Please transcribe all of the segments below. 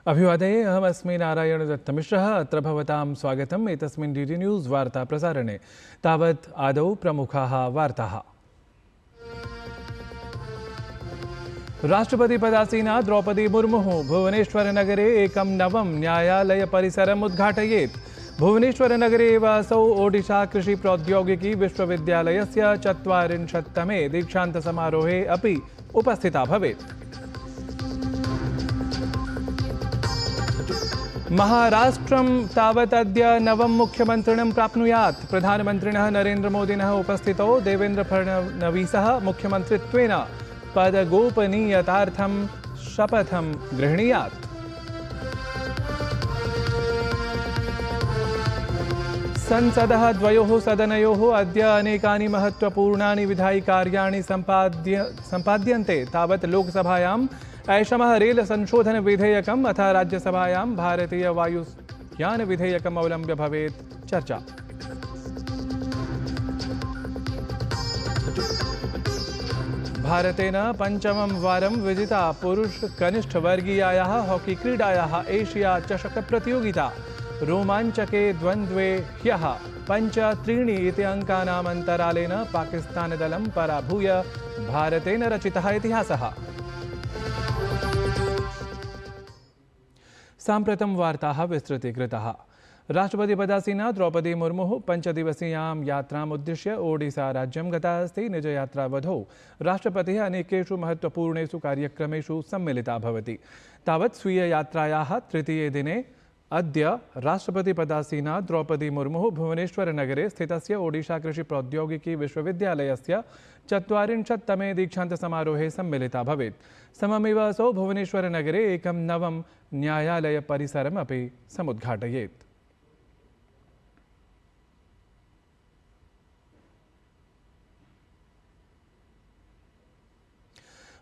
अभिवादये अहमस्मि नारायण दत्तमिश्रः। अत्र भवतां स्वागतम् एतस्मिन् डीडी न्यूज़ वार्ता प्रसारणे। तावत् आदौ प्रमुखाः वार्ताः। राष्ट्रपतिपदासीना द्रौपदी मुर्मुः भुवनेश्वरनगरे एकं नवं न्यायालयपरिसरम् उद्घाटयेत्। भुवनेश्वरनगरे एव असौ ओडिशा कृषिप्रौद्योगिकी विश्वविद्यालयस्य 40तमे दीक्षान्तसमारोहे अपि उपस्थिता भवेत्। महाराष्ट्रं तावत् अद्य नवं मुख्यमन्त्रिणं प्राप्नुयात्। प्रधानमन्त्रिणः नरेन्द्रमोदिनः उपस्थितौ देवेन्द्र फडणवीसः मुख्यमन्त्रित्वेन पदगोपनीयतार्थं शपथं गृह्णीयात्। संसदः द्वयोः सदनयोः अद्य अनेकानि महत्त्वपूर्णानि विधायिकार्याणि सम्पाद्यन्ते। तावत् लोकसभायां ऐषमः रेल संशोधन विधेयकम् अथ राज्यसभायां भारतीय वायुयान विधेयकम् अवलम्ब्य भवेत् चर्चा। भारतेन पञ्चमं वारं विजिता पुरुष कनिष्ठवर्गीयायाः हॉकी क्रीडायाः एशिया चषक प्रतियोगिता। रोमाञ्चके द्वन्द्वे ह्यः 5-3 इति अङ्कानाम् अन्तरालेन पाकिस्तानदलं पराभूय भारतेन रचितः इतिहासः। साम्प्रतं वार्ताः विस्तृतीकृताः। राष्ट्रपतिपदासीना द्रौपदी मुर्मुः 5 दिवसीयां यात्राम् उद्दिश्य ओडिशा राज्यं गता अस्ति। निजयात्रावधौ राष्ट्रपतिः अनेकेषु महत्त्वपूर्णेषु कार्यक्रमेषु सम्मिलिता भवति। तावत् स्वीययात्रायाः तृतीये दिने अद्य राष्ट्रपतिपदासीना द्रौपदी मुर्मुः भुवनेश्वरनगरे स्थितस्य ओडिशा कृषिप्रौद्योगिकी विश्वविद्यालयस्य 40तमे दीक्षान्तसमारोहे सम्मिलिता भवेत्। सममेव असौ भुवनेश्वरनगरे एकं नवं न्यायालयपरिसरमपि समुद्घाटयेत्।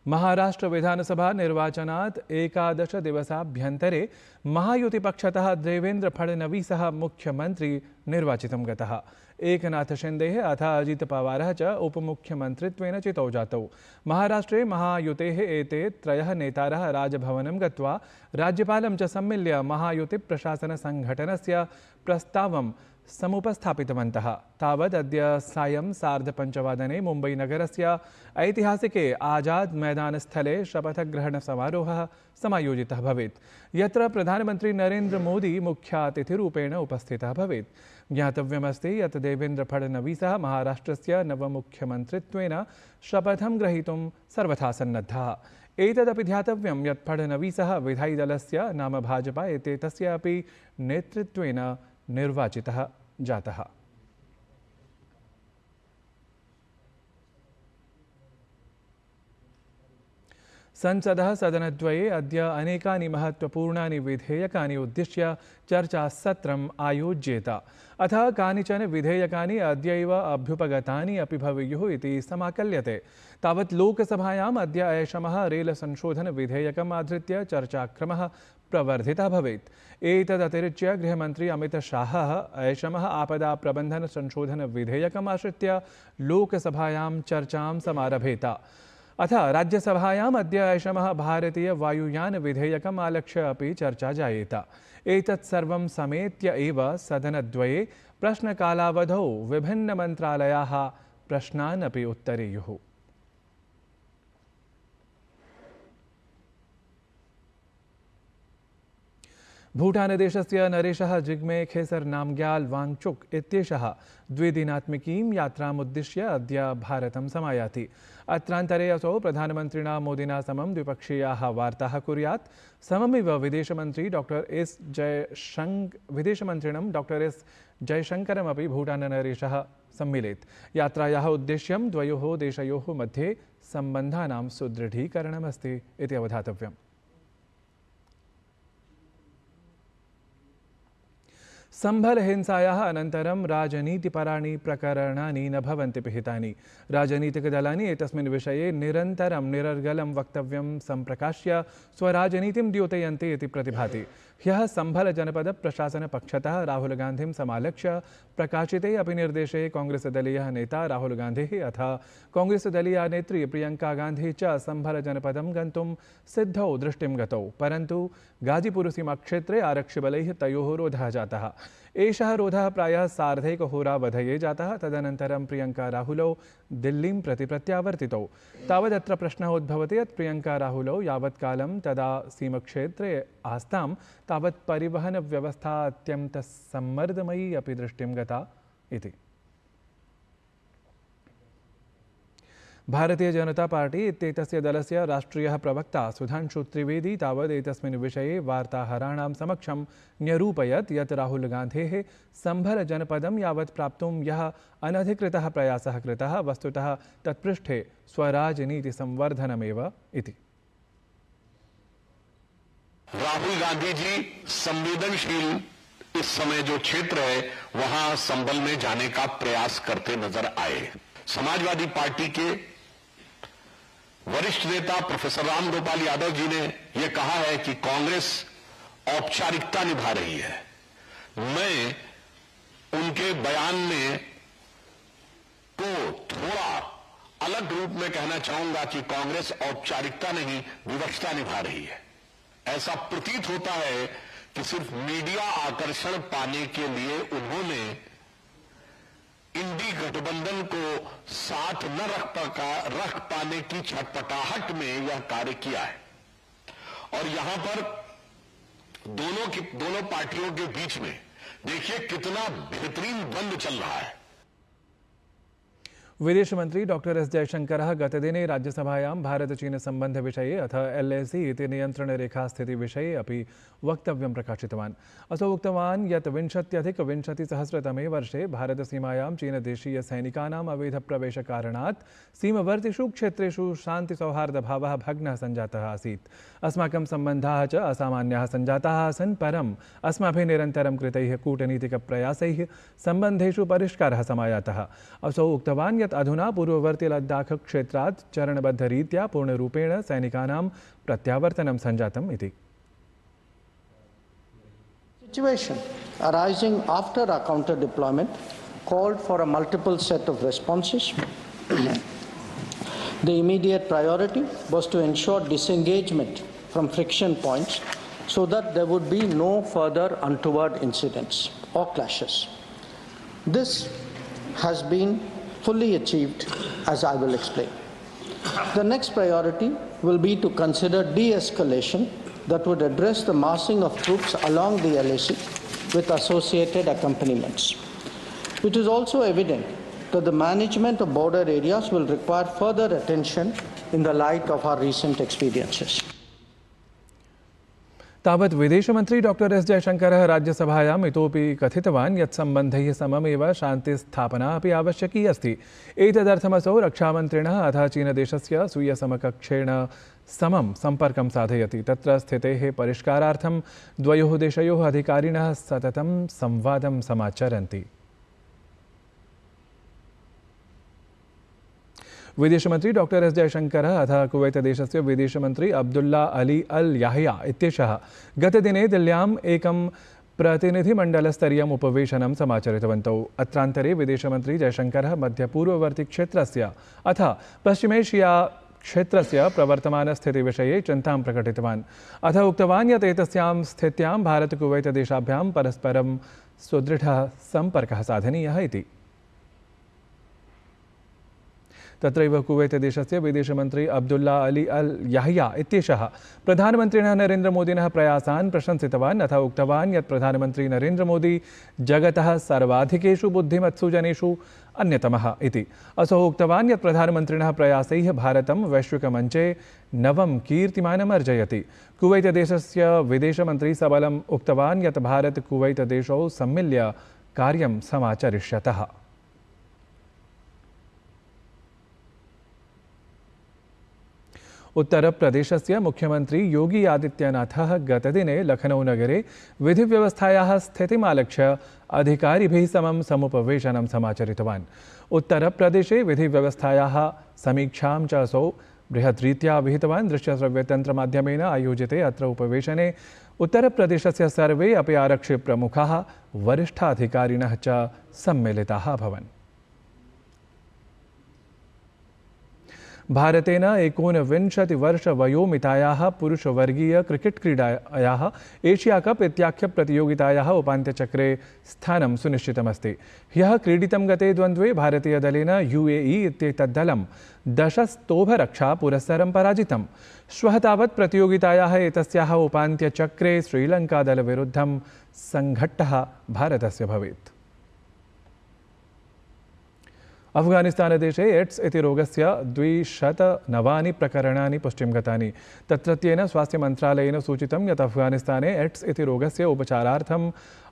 महाराष्ट्र विधानसभा निर्वाचनात् 11 दिवसाभ्यन्तरे महायुतिपक्षतः देवेन्द्र फडणवीसः मुख्यमन्त्री निर्वाचितं गतः। एकनाथ शिन्देः अथ अजित पवारः च उपमुख्यमन्त्रित्वेन चितौ जातौ। महाराष्ट्रे महायुतेः एते त्रयः नेतारः राजभवनं गत्वा राज्यपालं च सम्मिल्य महायुतिप्रशासनसङ्घटनस्य प्रस्तावं समुपस्थापितवन्तः। तावत् अद्य सायं 5:30 मुम्बईनगरस्य ऐतिहासिके आजाद मैदानस्थले शपथग्रहणसमारोहः समायोजितः भवेत्, यत्र प्रधानमन्त्री नरेन्द्र मोदी मुख्यातिथिरूपेण उपस्थितः भवेत्। ज्ञातव्यमस्ति यत् देवेन्द्र फडणवीसः महाराष्ट्रस्य नवमुख्यमन्त्रित्वेन शपथं ग्रहीतुं सर्वथा सन्नद्धः। एतदपि ध्यातव्यं यत् फडणवीसः विधायिदलस्य नाम भाजपा एतेतस्य अपि नेतृत्वेन निर्वाचितः जातः। संसदः सदनद्वये अद्य अनेकानि महत्त्वपूर्णानि विधेयकानि उद्दिश्य चर्चासत्रम् आयोज्येत। अथ कानिचन विधेयकानि अद्यैव अभ्युपगतानि अपि भवेयुः इति समाकल्यते। तावत् लोकसभायाम् अद्य ऐषमः रेल संशोधन विधेयकम् आधृत्य चर्चाक्रमः प्रवर्धितः भवेत्। एतदतिरिच्य गृहमन्त्री अमित शाहः ऐषमः आपदा प्रबन्धन संशोधन विधेयकम् आश्रित्य लोकसभायां चर्चां समारभेत। अथ राज्यसभायाम् अद्य ऐषमः भारतीय वायुयान विधेयकम् आलक्ष्य अपि चर्चा जायेत। एतत् सर्वं समेत्य एव सदनद्वये प्रश्नकालावधौ विभिन्नमन्त्रालयाः प्रश्नान् अपि उत्तरेयुः। भूटानदेशस्य नरेशः जिग्मे खेसर नामग्याल वांगचुक इत्येषः द्विदिनात्मिकीं यात्रामुद्दिश्य अद्य भारतं समायाति। अत्रान्तरे असौ प्रधानमन्त्रिणा मोदिना समं द्विपक्षीयाः वार्ताः कुर्यात्। सममेव विदेशमन्त्रिणं डॉक्टर एस जयशङ्करमपि भूटाननरेशः सम्मिलेत्। यात्रायाः उद्देश्यं द्वयोः देशयोः मध्ये सम्बन्धानां सुदृढीकरणमस्ति इति अवधातव्यम्। संभल हिंसायाः अनन्तरं राजनीतिपराणि प्रकरणानि न भवन्ति पिहितानि। राजनीतिकदलानि एतस्मिन् विषये निरन्तरं निरर्गलं वक्तव्यं सम्प्रकाश्य स्वराजनीतिं द्योतयन्ति इति प्रतिभाति। ह्यः संभल जनपद प्रशासन पक्षतः राहुल गान्धिं समालक्ष्य प्रकाशिते अपि निर्देशे कांग्रेसदलीयः नेता राहुल गान्धिः अथ कांग्रेसदलीया नेत्री प्रियंका गान्धी च सम्भलजनपदं गन्तुं सिद्धौ दृष्टिं गतौ, परन्तु गाजीपुरसीमाक्षेत्रे आरक्षिबलैः तयोः रोधः जातः। एषः रोधः प्रायः सार्धैकहोरावधये जातः। तदनन्तरं प्रियंका राहुलौ दिल्लीं प्रति प्रत्यावर्तितौ। तावदत्र प्रश्नः उद्भवति यत् प्रियंका राहुलौ यावत्कालं तदा सीमक्षेत्रे आस्तां तावत् परिवहनव्यवस्था अत्यन्तसम्मर्दमयी अपि दृष्टिं गता इति। भारतीय जनता पार्टी इत्येतस्य दलस्य राष्ट्रीयः प्रवक्ता सुधांशु त्रिवेदी तावत् एतस्मिन् विषये वार्ताहराणां समक्षं न्यरूपयत् यत् राहुल गान्धेः सम्भलजनपदं यावत् प्राप्तुं यः अनधिकृतः प्रयासः कृतः वस्तुतः तत्पृष्ठे स्वराजनीतिसंवर्धनमेव इति। राहुल गांधी जी संवेदनशील इस समय जो क्षेत्र है वहां संभल में जाने का प्रयास करते नजर आए। समाजवादी पार्टी के वरिष्ठ नेता प्रोफेसर राम गोपाल यादव जी ने यह कहा है कि कांग्रेस औपचारिकता निभा रही है। मैं उनके बयान में को थोड़ा अलग रूप में कहना चाहूंगा कि कांग्रेस औपचारिकता नहीं विवक्षता निभा रही है। ऐसा प्रतीत होता है कि सिर्फ मीडिया आकर्षण पाने के लिए उन्होंने इंडी गठबंधन को साथ न रख पाने की छटपटाहट में यह कार्य किया है। और यहां पर दोनों पार्टियों के बीच में देखिए कितना बेहतरीन द्वंद्व चल रहा है। विदेश मंत्री डॉक्टर एस जयशंकरः गतदिने राज्यसभायां भारत-चीन-सम्बन्धविषये अथ LAC इति नियन्त्रणरेखास्थितिविषये अपि वक्तव्यं प्रकाशितवान्। असौ उक्तवान् यत् 20-20-सहस्रतमे वर्षे भारतसीमायां चीनदेशीयसैनिकानाम् अवैधप्रवेशकारणात् सीमवर्तिषु क्षेत्रेषु शान्तिसौहार्दभावः भग्नः सञ्जातः आसीत्। अस्माकं सम्बन्धाः च असामान्याः सञ्जाताः आसन्, परम् अस्माभिः निरन्तरं कृतैः कूटनीतिकप्रयासैः सम्बन्धेषु परिष्कारः समायातः। असौ उक्तवान् यत् अधुना पूर्ववर्ती लद्दाख क्षेत्रात् चरणबद्धरीत्या पूर्णरूपेण सैनिकानां प्रत्यावर्तनं सञ्जातम् इति। Situation arising after our counter deployment called for a multiple set of responses. The immediate priority was to ensure disengagement from friction points so that there would be no further untoward incidents or clashes. This has been fully achieved, as I will explain. The next priority will be to consider de-escalation that would address the massing of troops along the LAC with associated accompaniments. It is also evident that the management of border areas will require further attention in the light of our recent experiences. तावत् विदेशमन्त्री doctor S जयशंकरः राज्यसभायाम् इतोपि कथितवान् यत् सम्बन्धैः सममेव शान्तिस्थापना अपि आवश्यकी अस्ति। एतदर्थमसौ रक्षामन्त्रिणः अथ चीनदेशस्य स्वीयसमकक्षेण समं सम्पर्कं साधयति। तत्र स्थितेः परिष्कारार्थं द्वयोः देशयोः अधिकारिणः सततं संवादं समाचरन्ति। विदेशमन्त्री डॉक्टर एस जयशंकरः अथ कुवैतदेशस्य विदेशमन्त्री अब्दुल्ला अली अल याहिया इत्येषः गतदिने दिल्ल्याम् एकं प्रतिनिधिमण्डलस्तरीयम् उपवेशनं समाचरितवन्तौ। अत्रान्तरे विदेशमन्त्री जयशंकरः मध्यपूर्ववर्ती क्षेत्रस्य अथ पश्चिमेशिया क्षेत्रस्य प्रवर्तमानस्थितिविषये चिन्तां प्रकटितवान्। अथ उक्तवान् यत् एतस्यां स्थित्यां भारत-कुवैतदेशाभ्यां परस्परं सुदृढः सम्पर्कः साधनीयः इति। तत्रैव कुवैतदेशस्य विदेशमन्त्री अब्दुल्ला अली अल याहिया इत्येषः प्रधानमन्त्रिणः नरेन्द्रमोदिनः प्रयासान् प्रशंसितवान् अथ उक्तवान् यत् प्रधानमन्त्री नरेन्द्रमोदी जगतः सर्वाधिकेषु बुद्धिमत्सु जनेषु अन्यतमः इति। असौ उक्तवान् यत् प्रधानमन्त्रिणः प्रयासैः भारतं वैश्विकमञ्चे नवं कीर्तिमानम् अर्जयति। कुवैतदेशस्य विदेशमन्त्री सबलम् उक्तवान् यत् भारत-कुवैतदेशौ सम्मिल्य कार्यं समाचरिष्यतः। उत्तरप्रदेशस्य मुख्यमंत्री योगी आदित्यनाथः गतदिने लखनऊ-नगरे विधिव्यवस्थायाः स्थितिमालक्ष्य अधिकारिभिः समं समुपवेशनं समाचरितवान्। उत्तरप्रदेशे विधिव्यवस्थायाः समीक्षां च असौ बृहद्रीत्या विहितवान्। दृश्यश्रव्यतन्त्रमाध्यमेन आयोजिते अत्र उपवेशने उत्तरप्रदेशस्य सर्वे अपि आरक्षिप्रमुखाः वरिष्ठाधिकारिणः च सम्मिलिताः अभवन्। भारतेन 29 वर्षवयोमितायाः पुरुषवर्गीय क्रिकेट् क्रीडायाः एशिया कप इत्याख्यप्रतियोगितायाः उपान्त्यचक्रे स्थानं सुनिश्चितमस्ति। ह्यः क्रीडितं गते द्वन्द्वे भारतीयदलेन UAE इत्येतद्दलं 10 स्तोभरक्षापुरस्सरं पराजितम्। श्वः तावत् प्रतियोगितायाः एतस्याः उपान्त्यचक्रे श्रीलङ्कादलविरुद्धं सङ्घट्टः भारतस्य भवेत्। अफगानिस्तानदेशे एड्स् इति रोगस्य 209 प्रकरणानि पुष्टिं गतानि। तत्रत्येन स्वास्थ्यमन्त्रालयेन सूचितं यत् अफगानिस्ताने एड्स् इति रोगस्य उपचारार्थं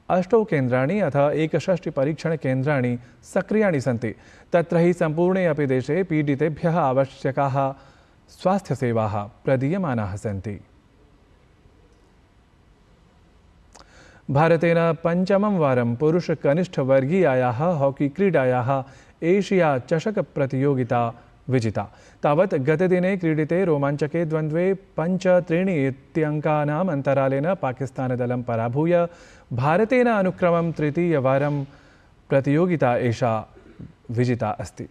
8 केन्द्राणि अथ 61 परीक्षणकेन्द्राणि सक्रियाणि सन्ति। तत्र हि सम्पूर्णे अपि देशे पीडितेभ्यः आवश्यकाः स्वास्थ्यसेवाः प्रदीयमानाः सन्ति। भारतेन पञ्चमं वारं पुरुषकनिष्ठवर्गीयायाः हॉकी क्रीडायाः एशिया चषक प्रतियोगिता विजिता। तावत् गतदिने क्रीडिते रोमाञ्चके द्वन्द्वे 5-3 इत्यङ्कानाम् अन्तरालेन पाकिस्तानदलं पराभूय भारतेन अनुक्रमं तृतीयवारं प्रतियोगिता एषा विजिता अस्ति।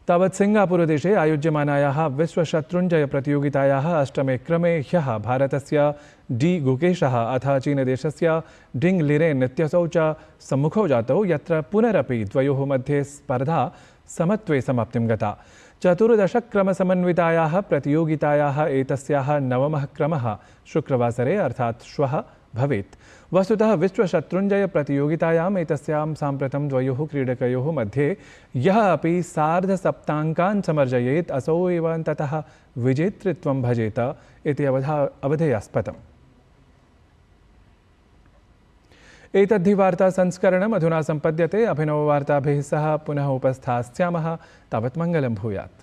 तावत् सिङ्गापुरदेशे आयोज्यमानायाः विश्वशत्रुञ्जयप्रतियोगितायाः 8मे क्रमे ह्यः भारतस्य डी गुकेशः अथ चीनदेशस्य डिङ् लिरेन् इत्यसौ च सम्मुखौ जातौ, यत्र पुनरपि द्वयोः मध्ये स्पर्धा समत्वे समाप्तिं गता। 14 क्रमसमन्वितायाः प्रतियोगितायाः एतस्याः 9मः क्रमः शुक्रवासरे अर्थात् श्वः भवेत्। वस्तुतः विश्वशत्रुञ्जयप्रतियोगितायाम् एतस्यां साम्प्रतं द्वयोः क्रीडकयोः मध्ये यः अपि सार्धसप्ताङ्कान् समर्जयेत् असौ एव अन्ततः विजेतृत्वं भजेत इति अवधेयास्पदम्। एतद्धि वार्ता संस्करणम् अधुना सम्पद्यते। अभिनववार्ताभिः सह पुनः उपस्थास्यामः। तावत् मङ्गलं भूयात्।